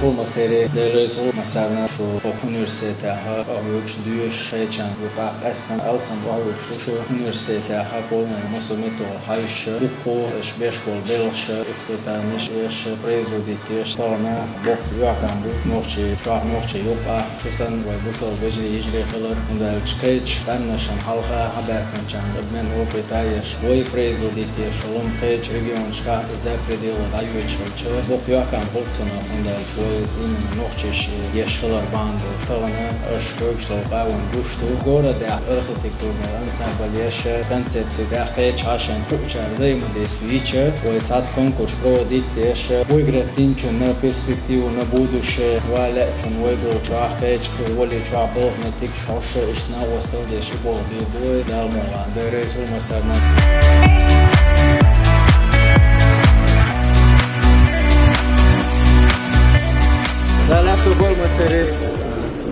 Olmasaydı derres olmasaydı şu üniversitede ağırlık düğüş şeycan bu fakastan alsam ağırlık şu üniversitede olmayan musumeto hayş bu beş kol belş ispetaniş prezoditiş sonra bok yakan bu nohçe yok şu sen ve bu sol vecde icra kılır unda çıkış tanışan halka haber kancan ben o petayış bu prezoditiş olum kayıç region çıka zapredil ayıçılçı bok yakan boltuna unda in noches yaşlılar bandı tavana aşkı soğan guştu gora da arxitekturna ansambl yaşa koncepsiyada qeç aşan fuçar zayma destuiçe ve tat konkurs pro ditteş bu igretin çuna perspektivu na buduş wala çun wedo çaq qeç wali çaq bolnetik şoşa işna wasıl deşi bol bu dalmolan deres olmasarna لا لا تقول مسيري